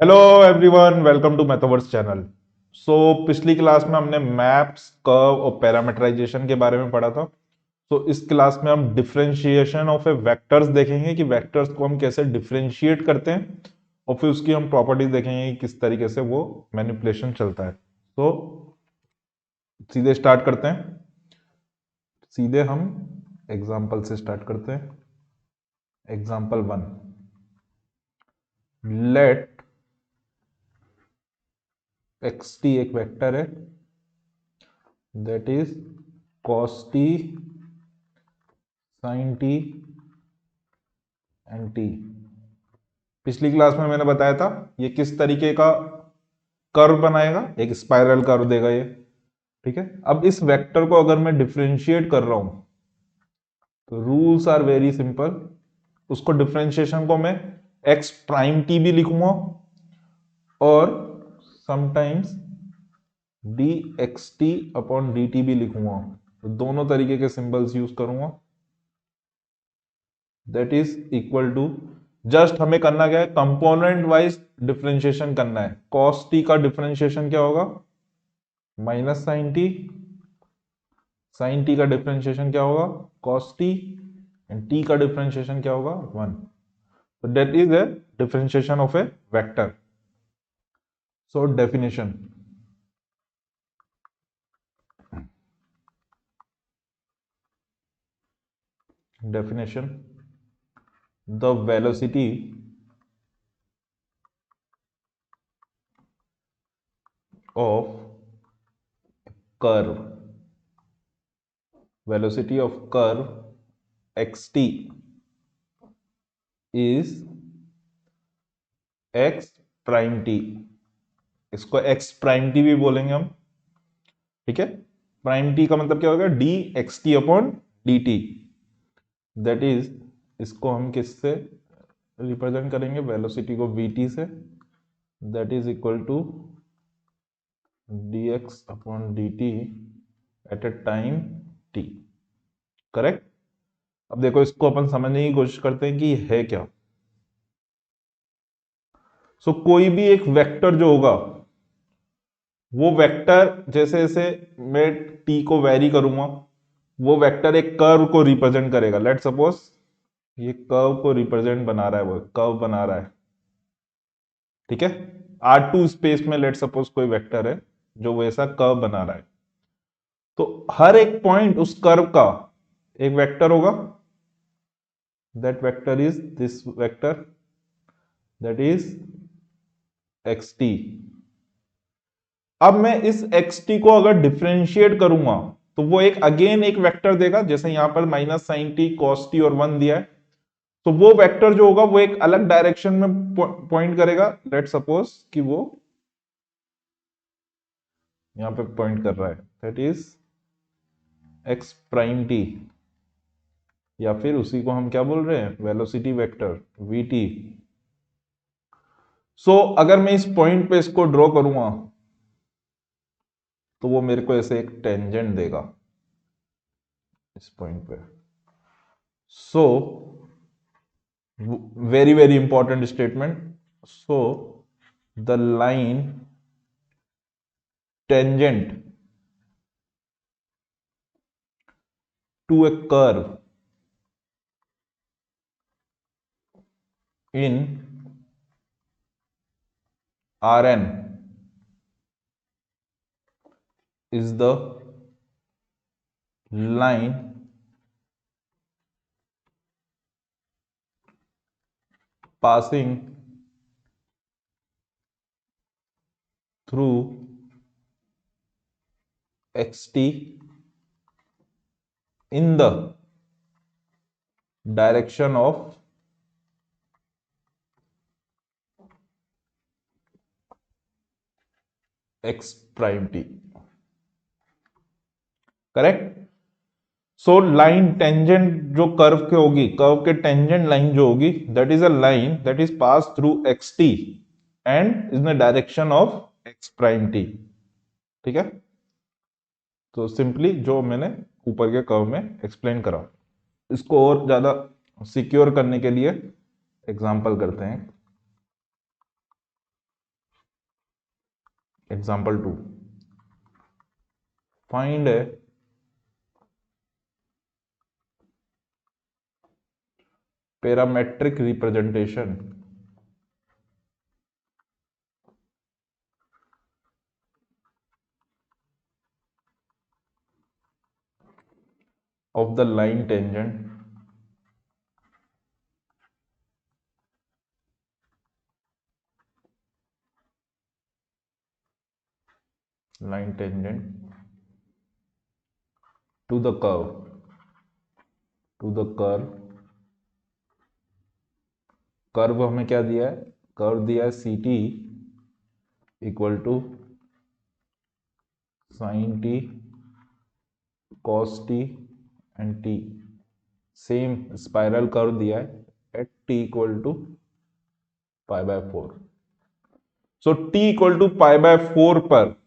Hello everyone, welcome to metaverse channel. पिछली class में हमने मैप्स, कर्व और पैरामीटराइजेशन के बारे में पढ़ा था। इस क्लास में हम डिफरेंशिएशन ऑफ ए वेक्टर्स देखेंगे कि वेक्टर्स को हम कैसे डिफरेंशिएट करते हैं और फिर उसकी हम प्रॉपर्टीज देखेंगे कि किस तरीके से वो मैनिपुलेशन चलता है। सीधे स्टार्ट करते हैं। सीधे हम एग्जाम्पल से स्टार्ट करते हैं। एग्जाम्पल 1, लेट xt एक वेक्टर है, that is cos t sin t and t। पिछली क्लास में मैंने बताया था ये किस तरीके का कर्व बनाएगा, एक स्पाइरल कर्व देगा ये। ठीक है, अब इस वेक्टर को अगर मैं डिफरेंशिएट कर रहा हूं तो रूल्स आर वेरी सिंपल। उसको डिफरेंशिएशन को मैं x प्राइम t भी लिखूंगा और समटाइम्स dxt अपॉन dt भी लिखूंगा। तो दोनों तरीके के सिंबल्स यूज करूंगा। That is equal to, just हमें करना क्या है, कंपोनेंट वाइज डिफरेंशिएशन करना है। cos t का डिफरेंशिएशन क्या होगा, minus sine t. Sine t का डिफरेंशिएशन क्या होगा, cos t। एंड t का डिफरेंशिएशन क्या होगा, 1। तो that is a differentiation of a vector. So definition, definition, the velocity of curve, velocity of curve xt is x prime t। इसको x prime t भी बोलेंगे हम। ठीक है, प्राइम t का मतलब क्या होगा, d x t upon d t. That is, इसको हम किससे रिप्रेजेंट करेंगे, वेलोसिटी को vt से। That is equal to dx अपॉन dt at a time t। Correct. अब देखो, इसको अपन समझने की कोशिश करते हैं कि है क्या। कोई भी एक वेक्टर जो होगा, वो वेक्टर जैसे जैसे मैं t को वेरी करूंगा, वो वेक्टर एक कर्व को रिप्रेजेंट करेगा। लेट सपोज ये कर्व को रिप्रेजेंट बना रहा है, वो कर्व बना रहा है। ठीक है, R2 स्पेस में लेट सपोज कोई वेक्टर है जो वैसा कर्व बना रहा है। तो हर एक पॉइंट उस कर्व का एक वेक्टर होगा। That vector is this vector, that is xt। अब मैं इस xt को अगर डिफरेंशिएट करूंगा तो वो एक अगेन एक वेक्टर देगा। जैसे यहां पर minus sine t, cos t और 1 दिया है, तो वो वेक्टर जो होगा वो एक अलग डायरेक्शन में पॉइंट करेगा। लेट सपोज कि वो यहां पे पॉइंट कर रहा है, that is x prime T, या फिर उसी को हम क्या बोल रहे हैं, वेलोसिटी वेक्टर वी टी। अगर मैं इस पॉइंट पे इसको ड्रॉ करूंगा तो वो मेरे को ऐसे एक टेंजेंट देगा इस पॉइंट पे। So very very important statement. The line tangent to a curve in Rn is the line passing through xt in the direction of x prime t। Correct. Line tangent जो curve के होगी, curve के tangent line जो होगी, that is a line that is pass through x t and in the direction of x prime t. ठीक है, तो simply जो मैंने ऊपर के कर्व में एक्सप्लेन करा, इसको और ज्यादा सिक्योर करने के लिए एग्जांपल करते हैं। Example 2, find a parametric representation of the line tangent to the curve curve हमें क्या दिया है, कर्व दिया है c t equal to sine t cos t and t, same spiral curve दिया है at t equal to pi by 4। So t equal to pi by 4 पर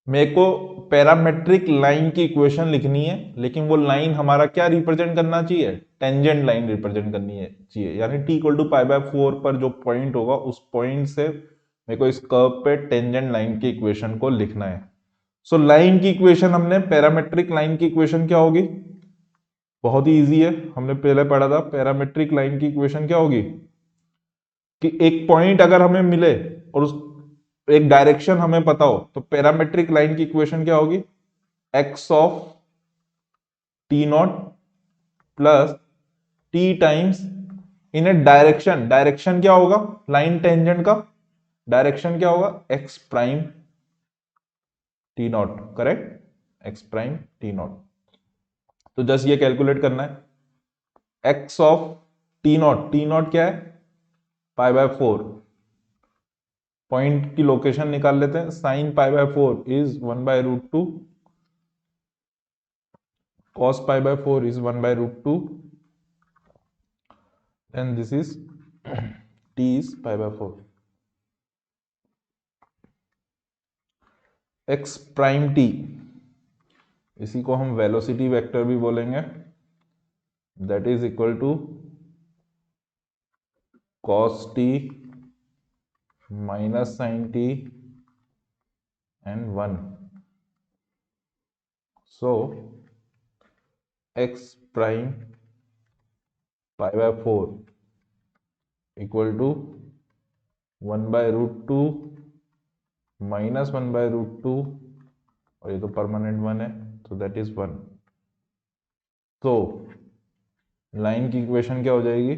मेरे को पैरामेट्रिक लाइन की इक्वेशन लिखनी है, लेकिन वो लाइन हमारा क्या रिप्रेजेंट करना चाहिए, टेंजेंट लाइन रिप्रेजेंट करनी है चाहिए, यानी t equal to pi by 4 पर जो पॉइंट होगा उस पॉइंट से मेरे को इस कर्व पे टेंजेंट लाइन की इक्वेशन को लिखना है। सो लाइन की इक्वेशन हमने, पैरामेट्रिक लाइन की इक्वेशन क्या होगी, बहुत ही इजी है, हमने पहले पढ़ा था। पैरामेट्रिक लाइन की इक्वेशन क्या होगी कि एक पॉइंट अगर हमें मिले और उस एक डायरेक्शन हमें पता हो, तो पैरामेट्रिक लाइन की इक्वेशन क्या होगी, x of T not plus t times in A direction, direction क्या होगा लाइन टेंजेंट का, डायरेक्शन क्या होगा x prime T not, correct, x prime T not. तो जस्ट ये कैलकुलेट करना है, एक्स ऑफ टी नॉट क्या है पाई बाय 4, पॉइंट की लोकेशन निकाल लेते हैं, sine pi by 4 is 1/√2, cos pi by 4 is 1/√2, and this is t is pi by 4, x prime t, इसी को हम वेलोसिटी वेक्टर भी बोलेंगे, that is equal to cos t minus sine t and 1। So x prime pi by 4 equal to 1/√2 minus 1/√2, और ये तो permanent 1 है, तो दैट इज 1। तो लाइन की इक्वेशन क्या हो जाएगी,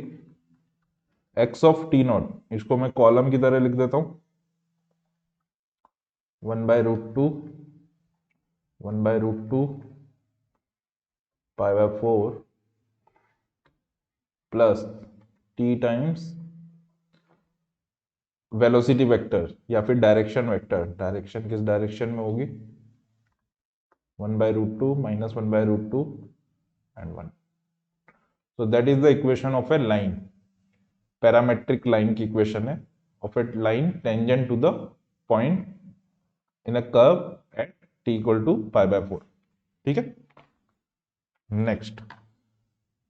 एक्स ऑफ टी नॉट, इसको मैं कॉलम की तरह लिख देता हूं, 1/√2 pi by 4 plus t times velocity vector या फिर डायरेक्शन वेक्टर, डायरेक्शन किस डायरेक्शन में होगी, 1/√2 minus 1/√2 and 1। So that is the equation of a line, parametric line की इक्वेशन है of a line tangent to the point in a curve at t equal to pi by 4। ठीक है, next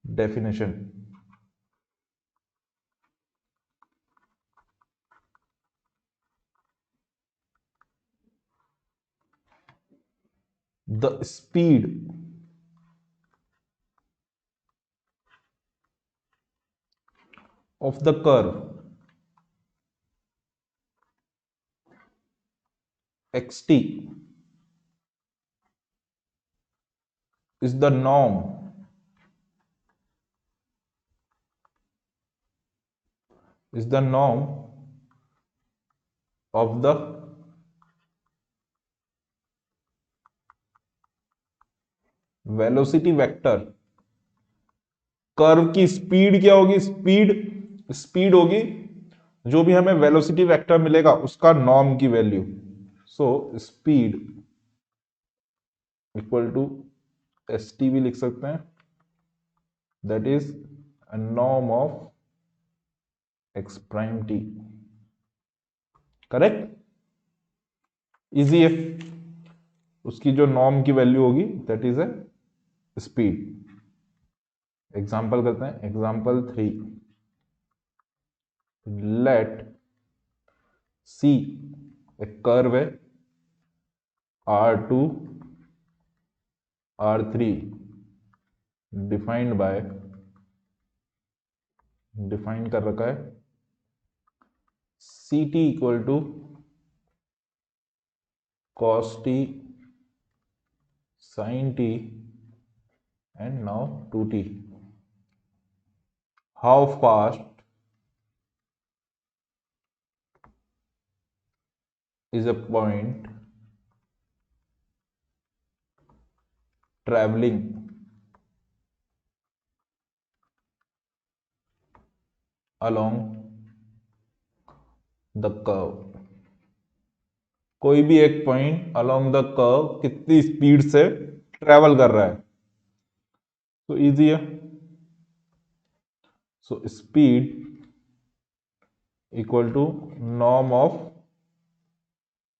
definition, the speed of the curve xt is the norm of the velocity vector. Curve की speed क्या होगी, speed होगी जो भी हमें velocity vector मिलेगा उसका नॉर्म की value. So speed equal to s t भी लिख सकते हैं, that is a norm of x prime t, correct, easy है, उसकी जो नॉर्म की वैल्यू होगी that is a speed. Example करते हैं, एग्जाम्पल 3, लेट सी एक कर्व है R2 R3 डिफाइंड कर रखा है CT equal to cos t sin t and now 2t. How fast is a point traveling along the curve? कोई भी एक पॉइंट अलोंग द कर्व कितनी स्पीड से ट्रेवल कर रहा है? तो इजी है, so speed equal to norm of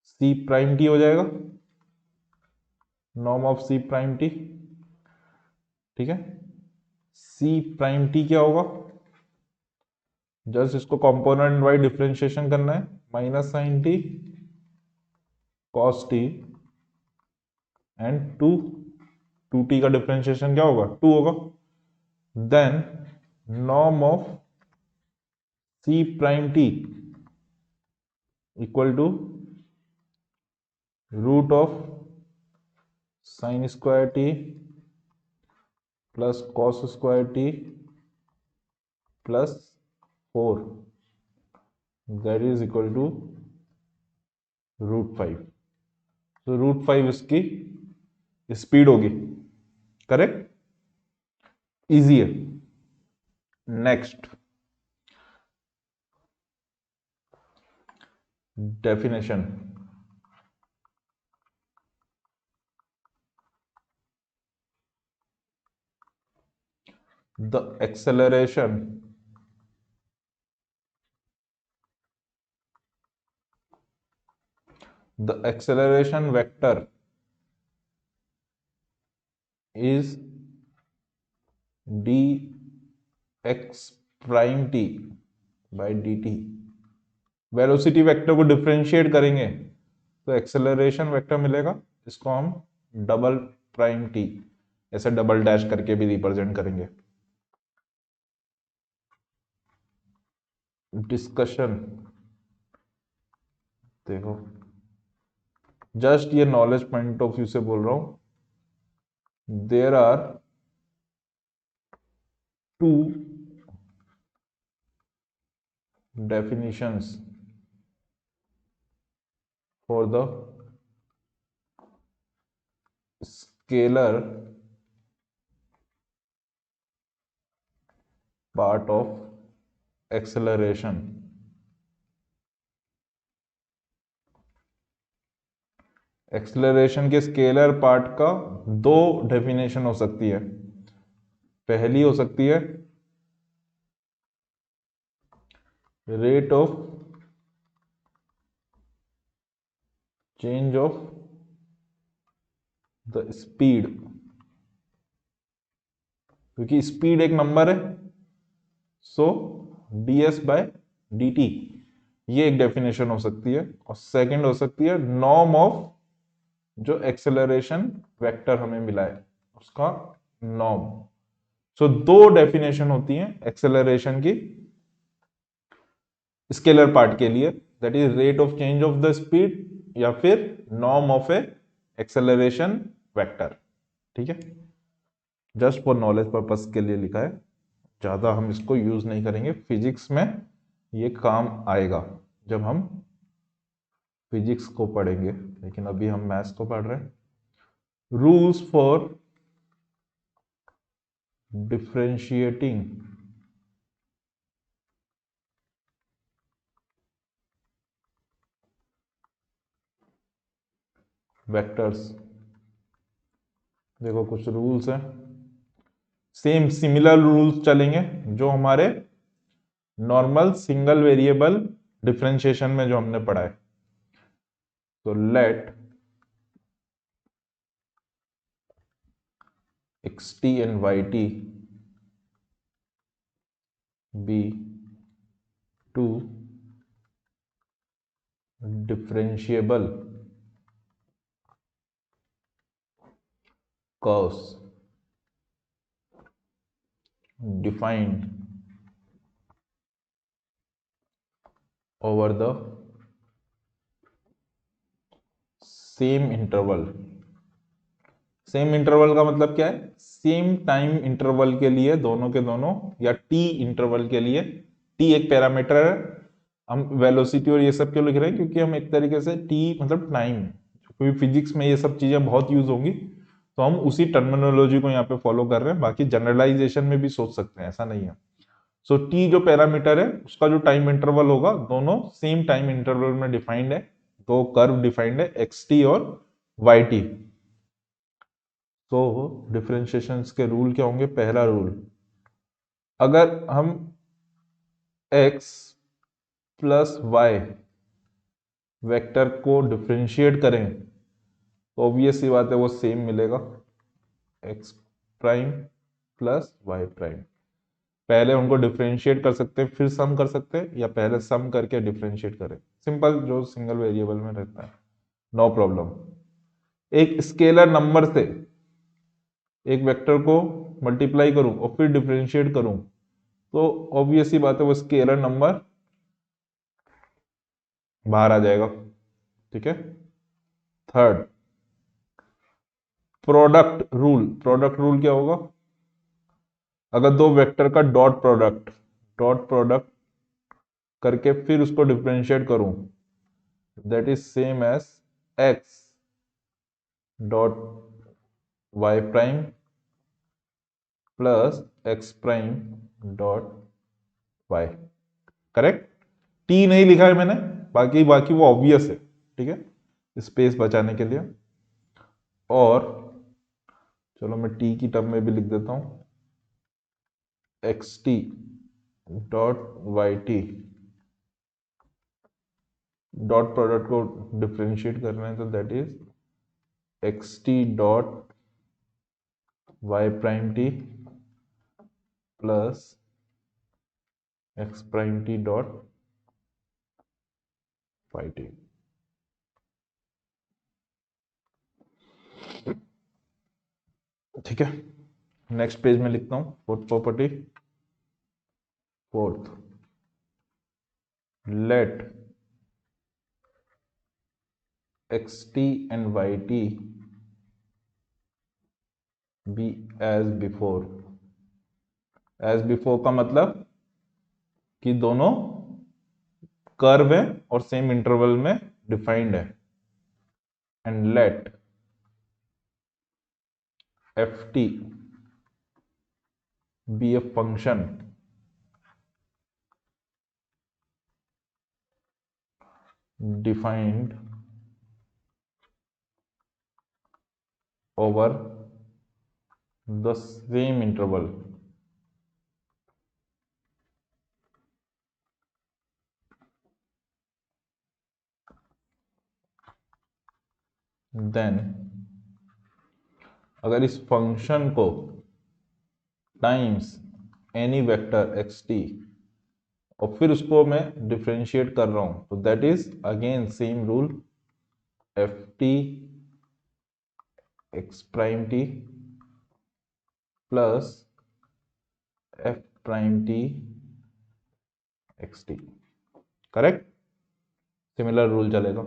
c prime t हो जाएगा, norm of c prime t. ठीक है, सी प्राइम टी क्या होगा? जस्ट इसको कंपोनेंट वाइज डिफरेंशिएशन करना है, minus sine t cos t and two t का डिफरेंशिएशन क्या होगा? 2 होगा। Then norm of c prime t equal to root of sine square t plus cos square t plus 4 that is equal to √5। तो √5 इसकी speed होगी, correct? Easy है। Next definition, the acceleration vector is dx prime t by dt। Velocity vector को differentiate करेंगे तो acceleration vector मिलेगा, इसको हम डबल प्राइम टी ऐसे डबल डैश करके भी रिप्रेजेंट करेंगे। डिस्कशन देखो, जस्ट ये नॉलेज पॉइंट ऑफ व्यू से बोल रहा हूं। There are two definitions for the scalar part of acceleration। Acceleration के स्केलर पार्ट का दो डेफिनेशन हो सकती है। पहली हो सकती है rate of change of the speed, क्योंकि स्पीड एक नंबर है, सो ds बाय dt, ये एक डेफिनेशन हो सकती है। और सेकंड हो सकती है नॉर्म ऑफ जो एक्सेलरेशन वेक्टर हमें मिला है उसका नॉर्म। सो दो डेफिनेशन होती हैं एक्सेलरेशन की स्केलर पार्ट के लिए, that is rate of change of the speed या फिर norm of A acceleration vector. ठीक है, जस्ट फॉर नॉलेज पर्पस के लिए लिखा है, ज्यादा हम इसको यूज नहीं करेंगे। फिजिक्स में ये काम आएगा जब हम फिजिक्स को पढ़ेंगे, लेकिन अभी हम मैथ्स को पढ़ रहे हैं। रूल्स फॉर डिफरेंशिएटिंग वेक्टर्स, देखो कुछ रूल्स हैं, सेम सिमिलर रूल्स चलेंगे जो हमारे नॉर्मल सिंगल वेरिएबल डिफरेंशिएशन में जो हमने पढ़ा है। तो late xt and yt be two differentiable curves defined over the same interval। Same interval का मतलब क्या है? सेम टाइम इंटरवल के लिए दोनों के दोनों, या टी इंटरवल के लिए। टी एक पैरामीटर है। हम वेलोसिटी और ये सब क्यों लिख रहे हैं? क्योंकि हम एक तरीके से टी मतलब टाइम, क्योंकि फिजिक्स में ये सब चीजें बहुत यूज होंगी, तो हम उसी टर्मिनोलॉजी को यहाँ पे फॉलो कर रहे हैं। बाकी जनरलाइजेशन में भी सोच सकते हैं, ऐसा नहीं है। सो टी जो पैरामीटर है उसका जो टाइम इंटरवल होगा, दोनों सेम टाइम इंटरवल में डिफाइंड है। दो कर्व डिफाइंड है, एक्स टी और वाई टी। तो डिफरेंशिएशन के रूल क्या होंगे? पहला रूल, अगर हम x प्लस वाई वेक्टर को डिफरेंशिएट करें तो ऑब्वियस सी बात है वो सेम मिलेगा, x prime plus y prime. पहले उनको डिफरेंशिएट कर सकते हैं फिर सम कर सकते हैं, या पहले सम करके डिफरेंशिएट करें, सिंपल, जो सिंगल वेरिएबल में रहता है, नो प्रॉब्लम। एक स्केलर नंबर से एक वेक्टर को मल्टीप्लाई करूं और फिर डिफरेंशिएट करूं तो ऑब्वियस सी बात है वो स्केलर नंबर बाहर आ जाएगा। ठीक है। थर्ड, प्रोडक्ट रूल क्या होगा? अगर दो वेक्टर का डॉट प्रोडक्ट करके फिर उसको डिफरेंशिएट करूं, that is same as x dot y prime plus x prime dot y. Correct. T नहीं लिखा है मैंने, बाकी बाकी वो ऑब्वियस है। ठीक है, स्पेस बचाने के लिए। और चलो मैं टी की टर्म में भी लिख देता हूं, x t dot y t. Dot product को डिफरेंशिएट करना है तो that is x t dot y prime t plus x prime t dot y t. ठीक है, नेक्स्ट पेज में लिखता हूं fourth property. Fourth, let x t and y t be as before. As before का मतलब कि दोनों curve है और सेम इंटरवल में डिफाइंड है। And let f t be a function defined over the same interval। Then अगर इस फंक्शन को times any vector x t और फिर उसको मैं डिफरेंशिएट कर रहा हूं तो that is again same rule, f t x prime t plus f prime t x t. Correct, similar rule चलेगा।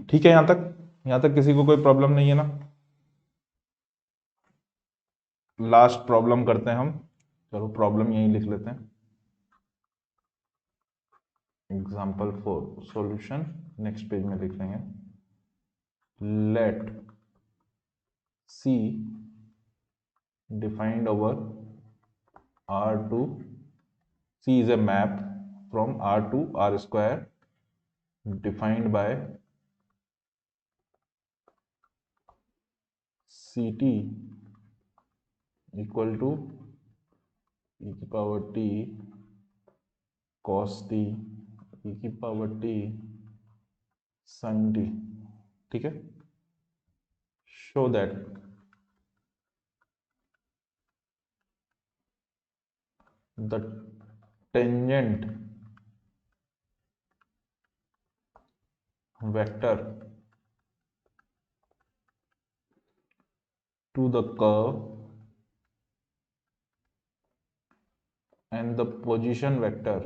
ठीक है, यहां तक किसी को कोई प्रॉब्लम नहीं है ना? लास्ट प्रॉब्लम करते हैं हम। चलो प्रॉब्लम यही लिख लेते हैं, एग्जाम्पल 4 सॉल्यूशन नेक्स्ट पेज में लिख लेंगे। Let see defined over R2, C is a map from R to R square defined by CT equal to e की power t cos t e की पावर t sin t। ठीक है, show that the tangent vector to the curve and the position vector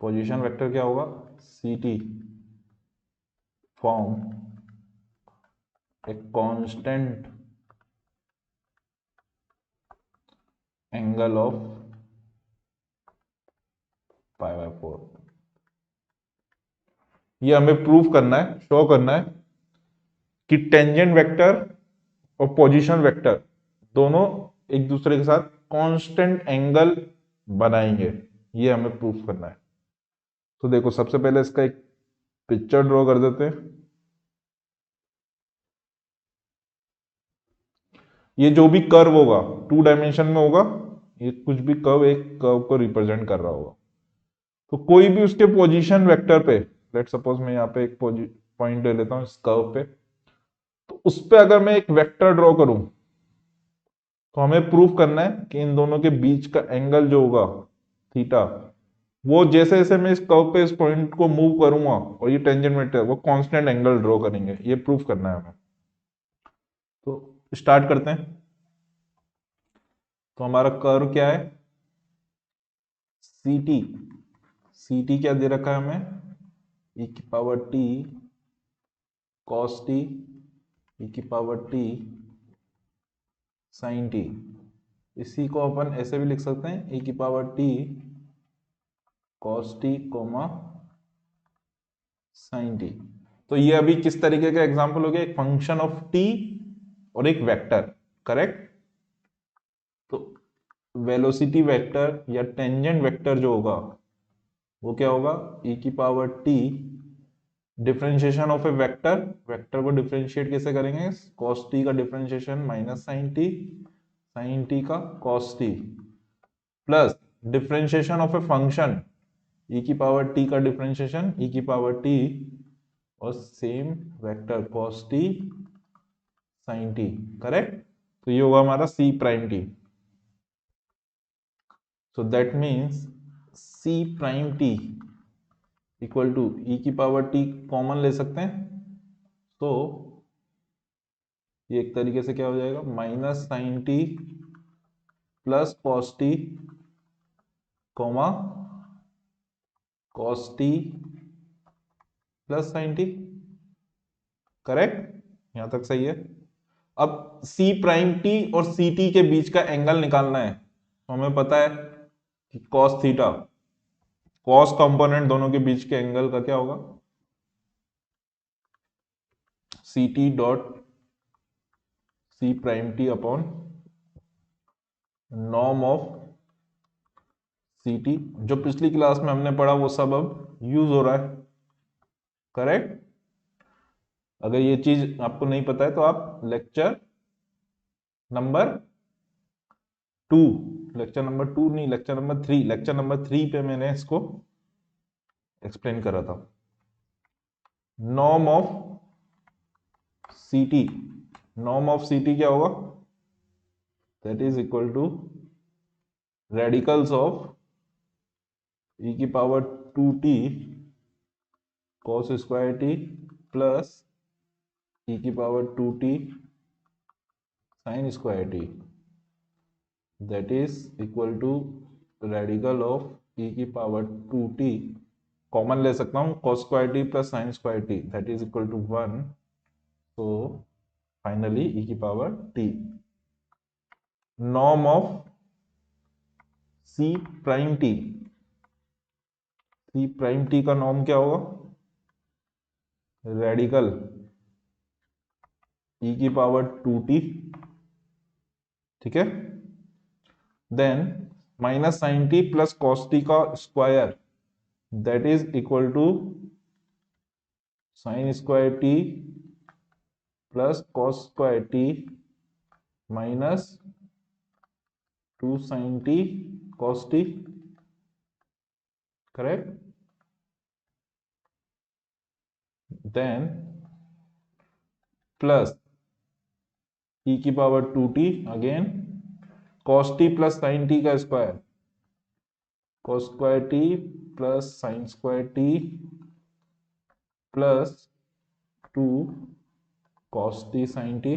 क्या होगा, ct form a constant angle of pi by 4। ये हमें prove करना है, शो करना है कि टेंजेंट वेक्टर और पोजीशन वेक्टर दोनों एक दूसरे के साथ कांस्टेंट एंगल बनाएंगे। ये हमें प्रूफ करना है। तो देखो सबसे पहले इसका एक पिक्चर ड्रॉ कर देते हैं। ये जो भी कर्व होगा 2 डायमेंशन में होगा, ये कुछ भी कर्व एक कर्व को रिप्रेजेंट कर रहा होगा। तो कोई भी उसके पोजीशन वेक्टर पे, लेट सपोज मैं यहाँ पे एक पॉइंट ले लेता हूँ इस कर्व पे, तो उस पे अगर मैं एक वेक्टर ड्रॉ करूं तो हमें प्रूफ करना है कि इन दोनों के बीच का एंगल जो होगा थीटा, वो जैसे जैसे मैं इस कर्व पे इस पॉइंट को मूव करूंगा और ये टेंजेंट वेक्टर वो कांस्टेंट एंगल ड्रॉ करेंगे। ये प्रूफ करना है हमें। तो स्टार्ट करते हैं। तो हमारा कर्व क्या है, सी टी। सी टी क्या दे रखा है हमें, ई की power T cos T E की पावर टी साइन टी। इसी को अपन ऐसे भी लिख सकते हैं, ई की power T cos t coma sign T. तो ये अभी किस तरीके का एग्जांपल हो गया, एक फंक्शन ऑफ टी और एक वेक्टर, करेक्ट। तो वेलोसिटी वेक्टर या टेंजेंट वेक्टर जो होगा वो क्या होगा, ई की power t differentiation of a vector. Vector को डिफरेंशिएट कैसे करेंगे, cos t का डिफरेंशिएशन माइनस साइन टी का cos t plus differentiation of a function e की पावर t का डिफरेंशिएशन e की पावर t और same vector cos t sine t, correct. तो ये होगा हमारा c prime t। So that means c prime t equal to e की power t common ले सकते हैं, तो ये एक तरीके से क्या हो जाएगा, minus sine t plus cos t comma cos t plus sine t, correct. यहां तक सही है। अब सी प्राइम टी और सी टी के बीच का एंगल निकालना है। तो हमें पता है कि कॉस थीटा, कॉस कंपोनेंट दोनों के बीच के एंगल का क्या होगा, c t dot c prime t upon norm of c t. जो पिछली क्लास में हमने पढ़ा वो सब अब यूज हो रहा है, करेक्ट। अगर ये चीज आपको नहीं पता है तो आप लेक्चर नंबर 2, लेक्चर नंबर 2 नहीं, लेक्चर नंबर 3 पे मैंने इसको एक्सप्लेन करा था। Norm of c t, norm of c t क्या होगा, that is equal to radicals of e की power 2t cos square t plus e की power 2t sine square t, that is equal to radical of e की power 2t, common ले सकता हूं cos square t plus sine square t, that is equal to 1। तो finally e की power t। Norm of c prime t, c prime t का norm क्या होगा, radical e की पावर 2t, ठीक है। Then minus sine t plus cos t का square, that is equal to sine square t plus cos square t minus 2 sine t cos t, correct. Then plus e की power 2t again cos t plus sin t का square, cos square t plus sin square t plus 2 cos t sin t,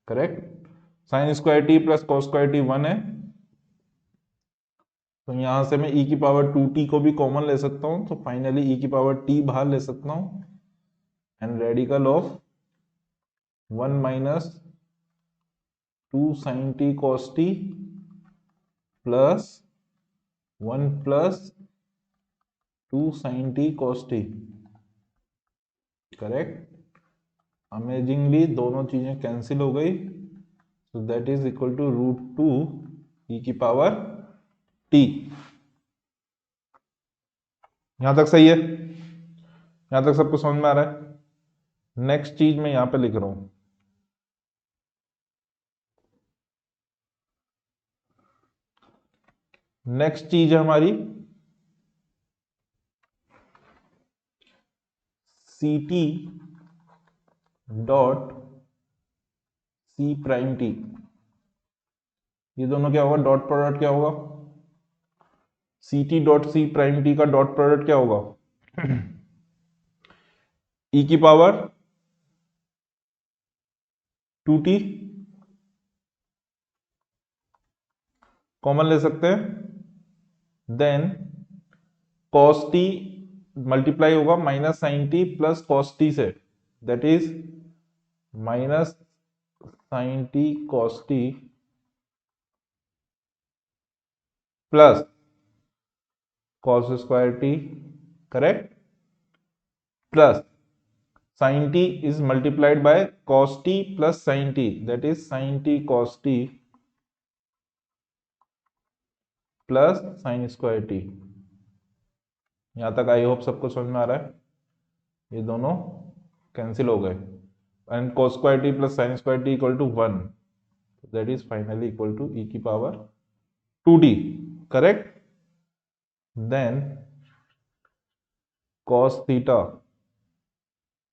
correct. Sign square t plus cos square T 1 है, तो यहां से मैं e की power 2t को भी common ले सकता हूं, तो फाइनली e की पावर t बाहर ले सकता हूं, and radical of 1 minus 2 sine t cos t plus 1 plus 2 sine t cos t, correct. Amazingly दोनों चीजें कैंसिल हो गई, so that is equal to root 2 e की पावर t। यहां तक सही है? यहां तक सबको समझ में आ रहा है? नेक्स्ट चीज मैं यहां पे लिख रहा हूं, नेक्स्ट चीज है हमारी c t dot c prime t. ये दोनों क्या होगा? डॉट प्रोडक्ट क्या होगा? C t dot c prime t का डॉट प्रोडक्ट क्या होगा? ई की पावर 2t कॉमन ले सकते हैं, देन cos t मल्टीप्लाई होगा minus sine t plus cos t से, that is minus sine t cos t plus cos square t, correct, plus sin t is multiplied by cos t plus sin t, that is sin t cos t plus sin square t। यहां तक I hope सबको समझ में आ रहा है? ये दोनों cancel हो गए, and cos square t plus sin square t equal to 1, that is finally equal to e की power 2t, correct. Then cos theta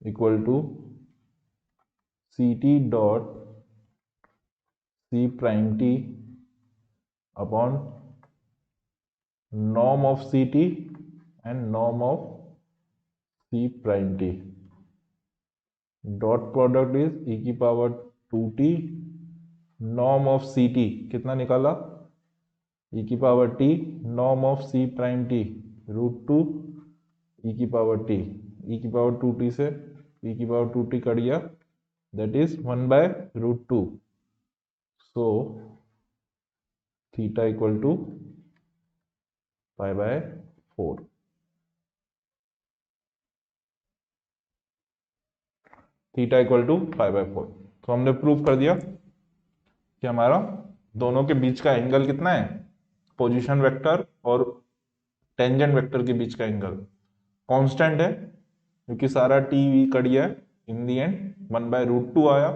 equal to c t dot c prime t upon norm of ct and norm of c prime t, dot product is e की power 2t, norm of ct कितना निकाला? e की power t, norm of c prime t root 2 e की power t, e की power 2t से e की power 2t कट गया, that is 1 by root 2, so theta equal to pi by 4। Theta equal to pi by 4। तो हमने prove कर दिया कि हमारा दोनों के बीच का एंगल कितना है, पोजीशन वेक्टर और टेंजेंट वेक्टर के बीच का एंगल कांस्टेंट है, क्योंकि सारा टी वी कट गया, in the end 1 by root 2 आया,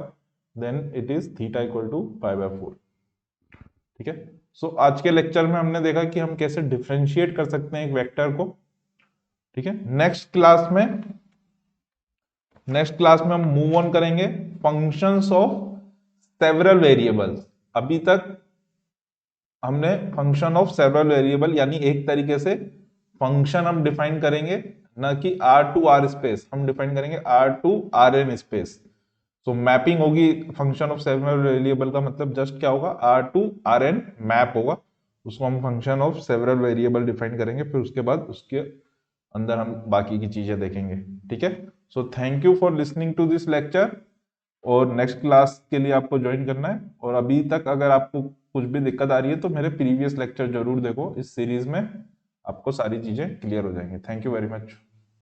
then it is theta equal to pi by 4। ठीक है, सो आज के लेक्चर में हमने देखा कि हम कैसे डिफरेंशिएट कर सकते हैं एक वेक्टर को। ठीक है, नेक्स्ट क्लास में हम मूव ऑन करेंगे फंक्शंस ऑफ सेवरल वेरिएबल्स। अभी तक हमने फंक्शन ऑफ सेवरल वेरिएबल यानी एक तरीके से फंक्शन हम डिफाइन करेंगे, ना कि आर टू आर स्पेस, हम डिफाइन करेंगे R to R n space. तो मैपिंग होगी फंक्शन ऑफ सेवरल वेरिएबल का मतलब जस्ट क्या होगा, R to R n map होगा, उसको हम function of several variable define करेंगे, फिर उसके बाद उसके अंदर हम बाकी की चीजें देखेंगे। ठीक है, so thank you for listening to this lecture, और नेक्स्ट क्लास के लिए आपको ज्वाइन करना है। और अभी तक अगर आपको कुछ भी दिक्कत आ रही है तो मेरे प्रीवियस लेक्चर जरूर देखो, इस सीरीज में आपको सारी चीजें क्लियर हो जाएंगी। Thank you very much.